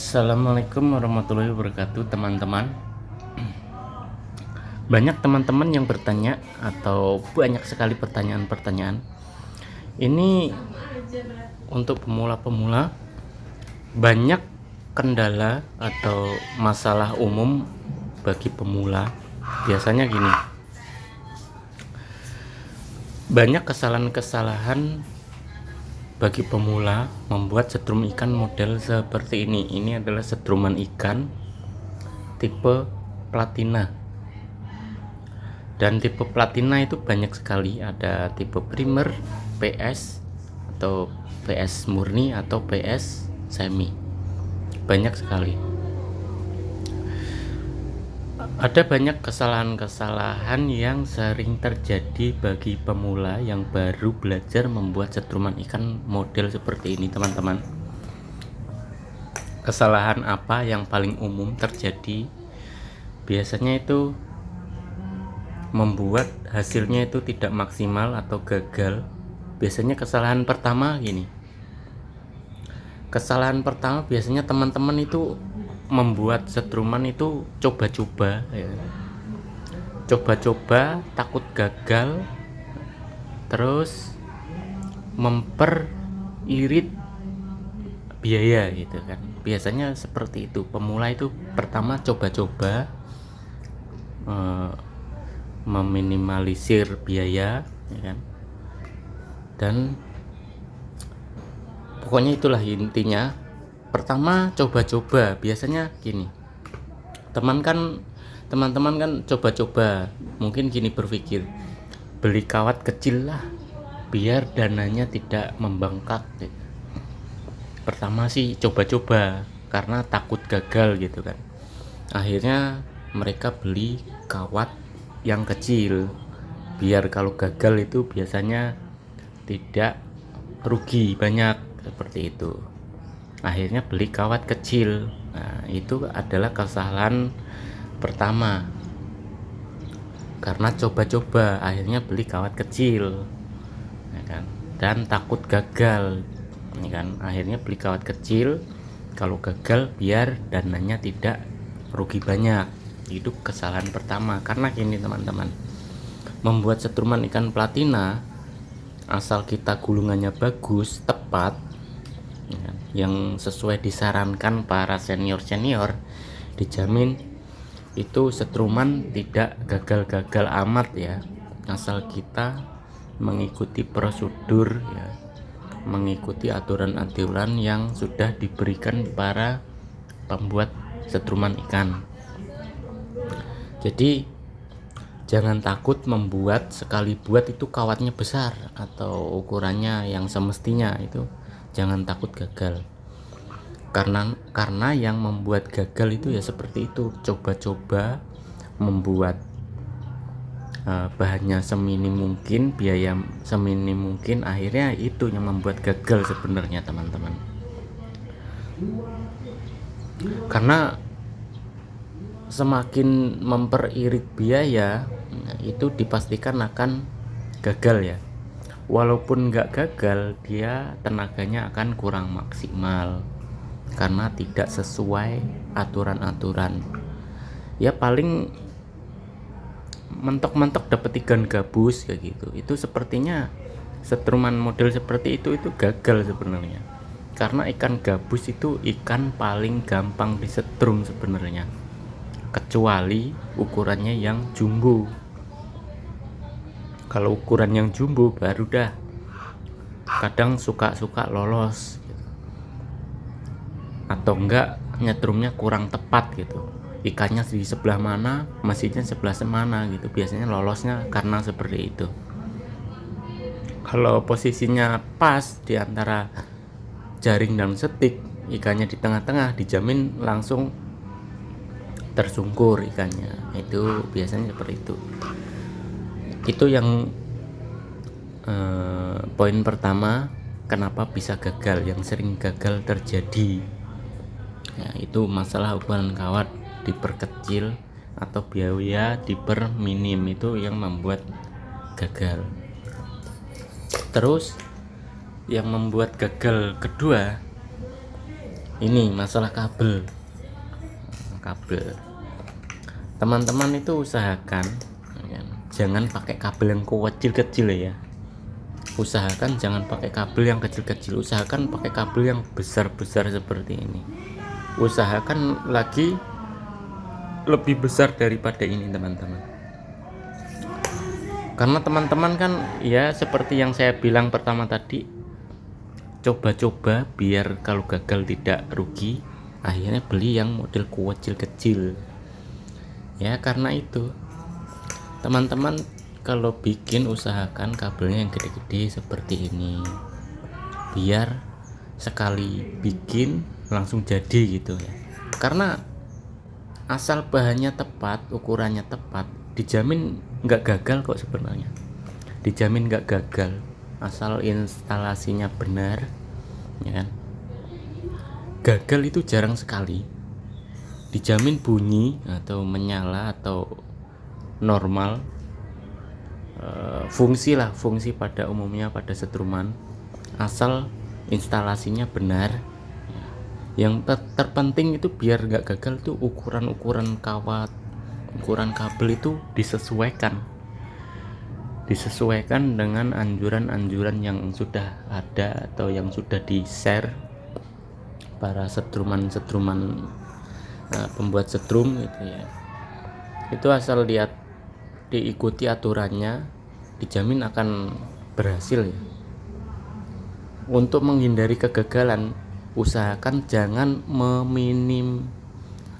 Assalamualaikum warahmatullahi wabarakatuh, teman-teman. Banyak teman-teman yang bertanya atau banyak sekali pertanyaan-pertanyaan. Ini untuk pemula-pemula, banyak kendala atau masalah umum bagi pemula. Biasanya gini, banyak kesalahan-kesalahan bagi pemula membuat setrum ikan model seperti ini. Ini adalah setruman ikan tipe platina. Dan tipe platina itu banyak sekali, ada tipe primer, PS atau PS murni atau PS semi. Banyak sekali. Ada banyak kesalahan-kesalahan yang sering terjadi bagi pemula yang baru belajar membuat setruman ikan model seperti ini, teman-teman. Kesalahan apa yang paling umum terjadi? Biasanya itu membuat hasilnya itu tidak maksimal atau gagal. Biasanya kesalahan pertama gini. Kesalahan pertama biasanya teman-teman itu membuat setruman itu coba-coba ya. Coba-coba, takut gagal, terus memperirit biaya gitu kan. Biasanya seperti itu. Pemula itu pertama coba-coba, meminimalisir biaya ya kan. Dan pokoknya itulah intinya. Pertama coba-coba, biasanya gini. Teman-teman kan coba-coba, mungkin gini berpikir, beli kawat kecil lah biar dananya tidak membengkak gitu. Pertama sih coba-coba karena takut gagal gitu kan. Akhirnya mereka beli kawat yang kecil biar kalau gagal itu biasanya tidak rugi banyak, seperti itu. Akhirnya beli kawat kecil. Nah, itu adalah kesalahan pertama. Karena coba-coba akhirnya beli kawat kecil. Ya kan? Dan takut gagal. Ya kan? Akhirnya beli kawat kecil. Kalau gagal biar dananya tidak rugi banyak. Itu kesalahan pertama. Karena gini teman-teman, membuat setruman ikan platina asal kita gulungannya bagus, tepat, yang sesuai disarankan para senior-senior, dijamin itu setruman tidak gagal-gagal amat ya, asal kita mengikuti prosedur ya, mengikuti aturan-aturan yang sudah diberikan para pembuat setruman ikan. Jadi jangan takut membuat, sekali buat itu kawatnya besar atau ukurannya yang semestinya, itu jangan takut gagal. Karena yang membuat gagal itu ya seperti itu, coba-coba membuat bahannya seminim mungkin, biaya seminim mungkin, akhirnya itu yang membuat gagal sebenarnya teman-teman. Karena semakin memperirit biaya itu dipastikan akan gagal ya. Walaupun nggak gagal, dia tenaganya akan kurang maksimal karena tidak sesuai aturan-aturan. Ya paling mentok-mentok dapat ikan gabus kayak gitu. Itu sepertinya setruman model seperti itu gagal sebenarnya. Karena ikan gabus itu ikan paling gampang disetrum sebenarnya. Kecuali ukurannya yang jumbo. Kalau ukuran yang jumbo baru dah kadang suka-suka lolos gitu. Atau enggak nyetrumnya kurang tepat gitu, ikannya di sebelah mana, mesinnya sebelah mana gitu, biasanya lolosnya karena seperti itu. Kalau posisinya pas di antara jaring dan setik, ikannya di tengah-tengah, dijamin langsung tersungkur ikannya. Itu biasanya seperti itu. Itu yang poin pertama, kenapa bisa gagal, yang sering gagal terjadi ya, itu masalah ukuran kawat diperkecil atau biaya diperminim, itu yang membuat gagal. Terus yang membuat gagal kedua, Ini masalah kabel. Teman-teman itu usahakan ya, jangan pakai kabel yang kecil-kecil ya. Usahakan jangan pakai kabel yang kecil-kecil, usahakan pakai kabel yang besar-besar seperti ini. Usahakan lagi lebih besar daripada ini teman-teman, karena teman-teman kan ya seperti yang saya bilang pertama tadi, coba-coba biar kalau gagal tidak rugi, akhirnya beli yang model kecil-kecil ya. Karena itu teman-teman kalau bikin usahakan kabelnya yang gede-gede seperti ini, biar sekali bikin langsung jadi gitu ya. Karena asal bahannya tepat, ukurannya tepat, dijamin nggak gagal kok sebenarnya. Dijamin nggak gagal asal instalasinya benar ya kan. Gagal itu jarang sekali. Dijamin bunyi atau menyala atau normal, fungsi pada umumnya pada setruman, asal instalasinya benar. Yang terpenting itu biar nggak gagal tuh ukuran kawat, ukuran kabel itu disesuaikan dengan anjuran-anjuran yang sudah ada atau yang sudah di-share para setruman pembuat setrum gitu ya. Itu asal lihat diikuti aturannya, dijamin akan berhasil ya. Untuk menghindari kegagalan, usahakan jangan meminim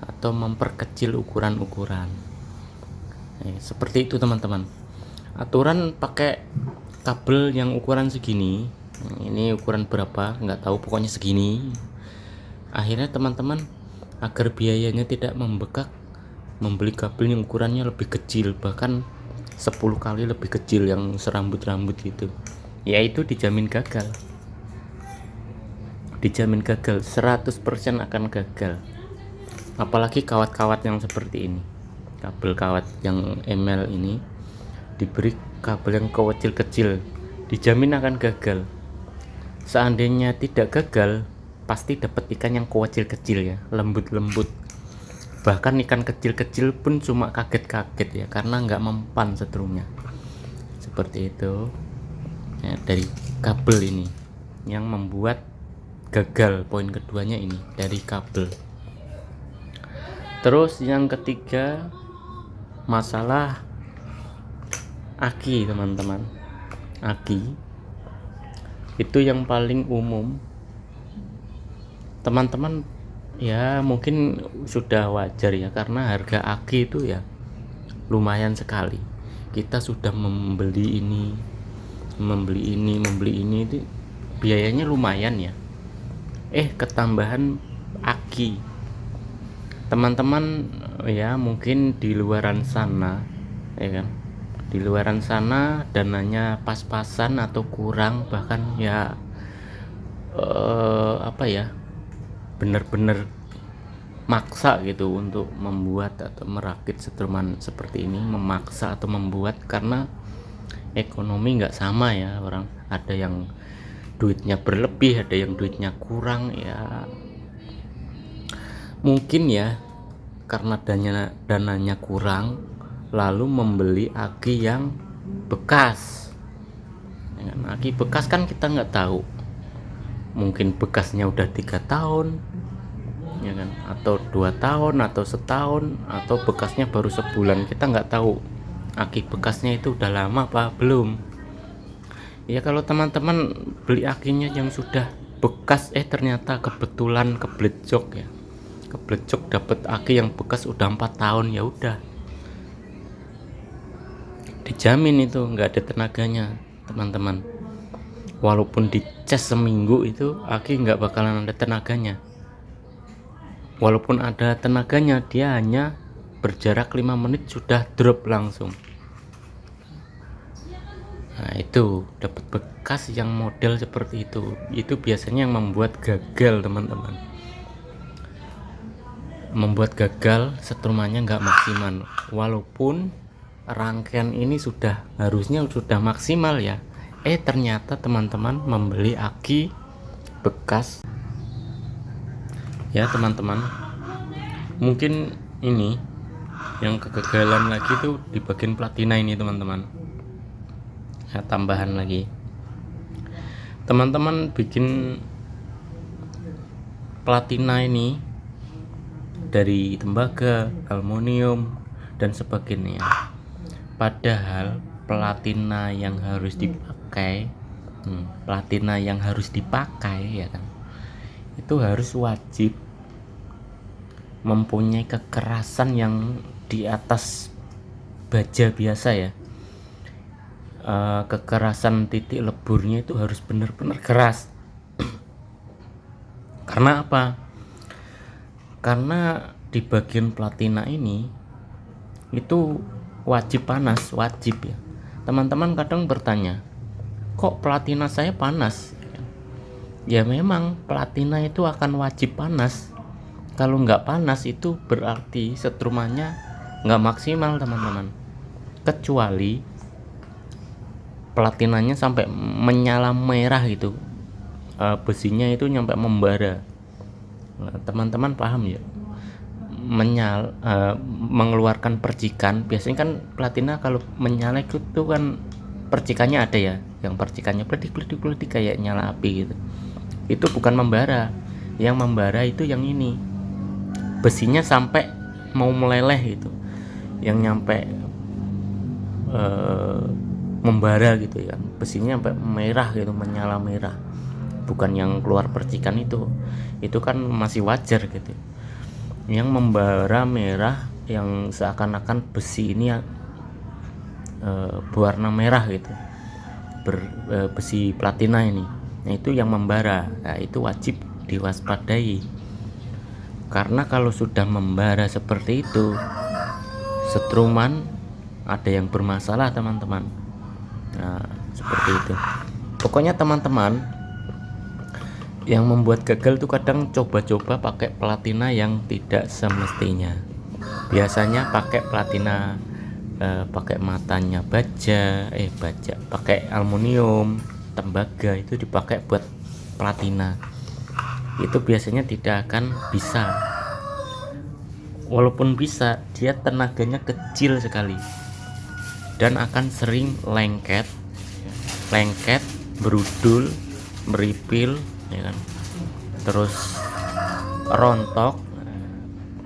atau memperkecil ukuran-ukuran. Seperti itu teman-teman. Aturan pakai kabel yang ukuran segini, ini ukuran berapa nggak tahu, pokoknya segini. Akhirnya teman-teman agar biayanya tidak membengkak, membeli kabel yang ukurannya lebih kecil, bahkan 10 kali lebih kecil, yang serambut-rambut gitu, yaitu dijamin gagal. Dijamin gagal, 100% akan gagal. Apalagi kawat-kawat yang seperti ini, kabel kawat yang ML ini diberi kabel yang kecil-kecil, dijamin akan gagal. Seandainya tidak gagal, pasti dapat ikan yang kecil-kecil ya, lembut-lembut. Bahkan ikan kecil-kecil pun cuma kaget-kaget ya, karena nggak mempan setrumnya. Seperti itu ya, dari kabel ini yang membuat gagal. Poin keduanya ini dari kabel. Terus yang ketiga, masalah aki teman-teman. Aki itu yang paling umum. Teman-teman ya mungkin sudah wajar ya, karena harga aki itu ya lumayan sekali. Kita sudah membeli ini itu biayanya lumayan ya. Ketambahan aki. Teman-teman ya mungkin di luaran sana ya kan, di luaran sana dananya pas-pasan atau kurang, bahkan ya benar-benar maksa gitu untuk membuat atau merakit setruman seperti ini, memaksa atau membuat, karena ekonomi nggak sama ya orang. Ada yang duitnya berlebih, ada yang duitnya kurang ya. Mungkin ya karena dananya kurang, lalu membeli aki yang bekas. Aki bekas kan kita nggak tahu, mungkin bekasnya udah 3 tahun ya kan, atau 2 tahun atau setahun, atau bekasnya baru sebulan. Kita nggak tahu aki bekasnya itu udah lama apa belum ya. Kalau teman-teman beli akinya yang sudah bekas, ternyata kebetulan keblecok ya, keblecok dapat aki yang bekas udah 4 tahun, ya udah dijamin itu nggak ada tenaganya teman-teman. Walaupun dicas seminggu itu aki nggak bakalan ada tenaganya. Walaupun ada tenaganya, dia hanya berjarak 5 menit sudah drop langsung. Nah itu dapat bekas yang model seperti itu biasanya yang membuat gagal teman-teman. Membuat gagal setrumannya nggak maksimal, walaupun rangkaian ini harusnya sudah maksimal ya. Ternyata teman-teman membeli aki bekas ya teman-teman. Mungkin ini yang kegagalan lagi tuh di bagian platina ini teman-teman. Ya, tambahan lagi, teman-teman bikin platina ini dari tembaga, aluminium dan sebagainya, padahal platina yang harus dipakai ya kan, itu harus wajib mempunyai kekerasan yang di atas baja biasa ya. Kekerasan titik leburnya itu harus benar-benar keras. Karena apa? Karena di bagian platina ini itu wajib panas, wajib ya. Teman-teman kadang bertanya, kok platina saya panas? Ya memang platina itu akan wajib panas. Kalau nggak panas itu berarti setrumannya nggak maksimal teman-teman. Kecuali platinanya sampai menyala merah gitu, besinya itu nyampe membara. Nah, teman-teman paham ya? Mengeluarkan percikan. Biasanya kan platina kalau menyala itu kan percikannya ada ya, yang percikannya peledik kayak nyala api gitu. Itu bukan membara. Yang membara itu yang ini, besinya sampai mau meleleh gitu, yang nyampe membara gitu ya, besinya sampai merah gitu, menyala merah. Bukan yang keluar percikan itu kan masih wajar gitu. Yang membara merah, yang seakan-akan besi ini berwarna merah gitu, besi platina ini, nah itu yang membara. Nah itu wajib diwaspadai, karena kalau sudah membara seperti itu, setruman ada yang bermasalah teman-teman. Nah seperti itu. Pokoknya teman-teman, yang membuat gagal tuh kadang coba-coba pakai platina yang tidak semestinya. Biasanya pakai platina, pakai matanya baja, pakai aluminium, tembaga, itu dipakai buat platina. Itu biasanya tidak akan bisa. Walaupun bisa, dia tenaganya kecil sekali dan akan sering lengket, berudul, meripil ya kan, terus rontok,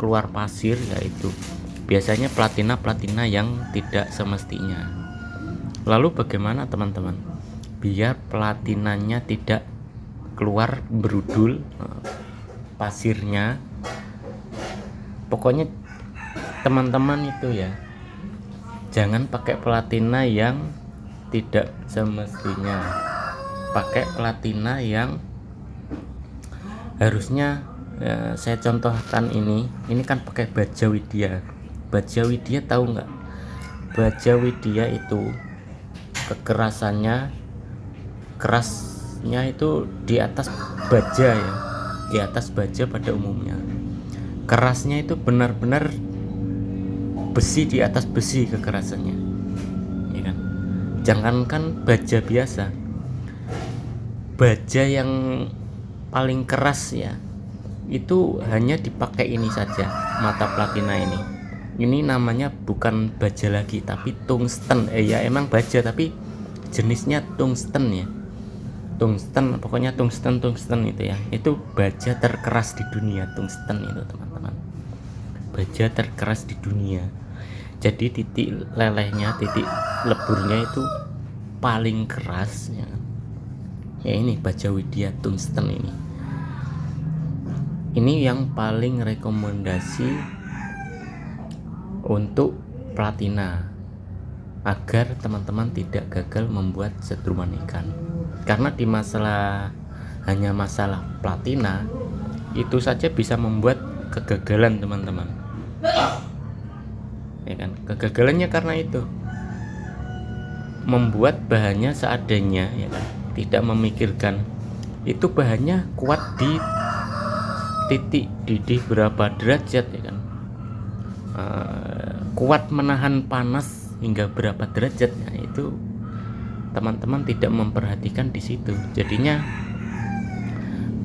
keluar pasir. Yaitu biasanya platina yang tidak semestinya. Lalu bagaimana teman-teman biar platinanya tidak keluar berudul pasirnya? Pokoknya teman-teman itu ya, jangan pakai platina yang tidak semestinya. Pakai platina yang harusnya, saya contohkan ini kan pakai baja Widya. Baja Widya tahu nggak? Baja Widya itu kekerasannya, kerasnya itu di atas baja ya, di atas baja pada umumnya. Kerasnya itu benar-benar besi di atas besi kekerasannya, ya kan? Jangankan baja biasa, baja yang paling keras ya, itu hanya dipakai ini saja, mata platina ini. Ini namanya bukan baja lagi tapi tungsten. Ya emang baja tapi jenisnya tungsten ya. Tungsten, pokoknya tungsten itu ya. Itu baja terkeras di dunia, tungsten itu teman-teman. Baja terkeras di dunia. Jadi titik lelehnya, titik leburnya itu paling keras ya. Ya ini baja Widya tungsten ini. Ini yang paling rekomendasi untuk platina, agar teman-teman tidak gagal membuat setruman ikan. Karena hanya masalah platina itu saja bisa membuat kegagalan teman-teman, ya kan? Kegagalannya karena itu membuat bahannya seadanya, ya kan? Tidak memikirkan itu bahannya kuat di titik didih berapa derajat, ya kan? Kuat menahan panas hingga berapa derajat. Nah, itu teman-teman tidak memperhatikan di situ, jadinya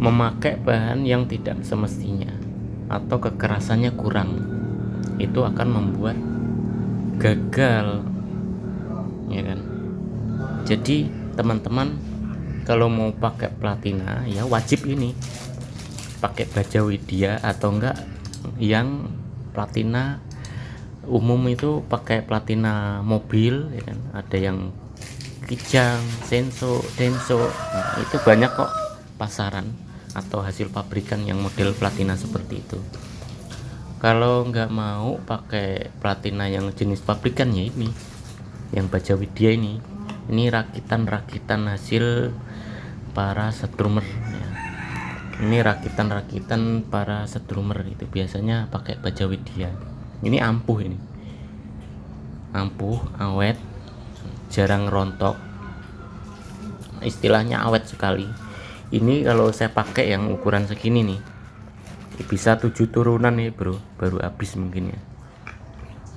memakai bahan yang tidak semestinya. atau kekerasannya kurang, itu akan membuat gagal, ya kan. Jadi teman-teman kalau mau pakai platina ya wajib ini pakai baja Widya, atau enggak yang platina umum itu pakai platina mobil, ya kan. Ada yang Kijang, Senso, Denso, nah, itu banyak kok pasaran atau hasil pabrikan yang model platina seperti itu. Kalau nggak mau pakai platina yang jenis pabrikannya ini, yang baja Widya ini rakitan hasil para strummer ya. Ini rakitan para strummer itu biasanya pakai baja Widya. Ini ampuh, awet, jarang rontok, istilahnya awet sekali. Ini kalau saya pakai yang ukuran segini nih, bisa 7 turunan nih bro, baru habis mungkin ya.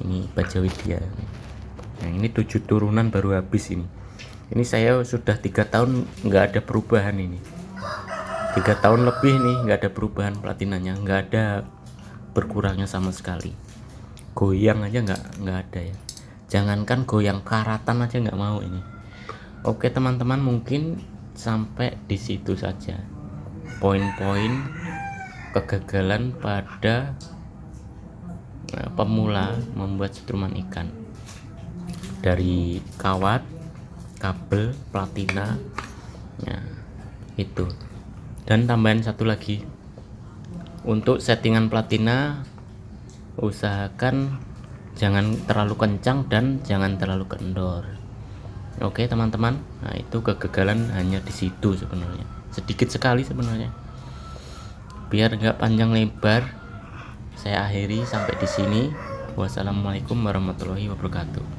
Ini baja Widya. Nah ini 7 turunan baru habis ini. Ini saya sudah 3 tahun nggak ada perubahan ini. 3 tahun lebih nih nggak ada perubahan platinanya, nggak ada berkurangnya sama sekali. Goyang aja nggak ada ya. Jangankan goyang, karatan aja nggak mau ini. Oke teman-teman, mungkin sampai di situ saja poin-poin kegagalan pada pemula membuat setruman ikan, dari kawat, kabel, platina ya, itu. Dan tambahan satu lagi, untuk settingan platina usahakan jangan terlalu kencang dan jangan terlalu kendor. Oke teman-teman, nah itu kegagalan hanya di situ sebenarnya, sedikit sekali sebenarnya. Biar nggak panjang lebar, saya akhiri sampai di sini. Wassalamualaikum warahmatullahi wabarakatuh.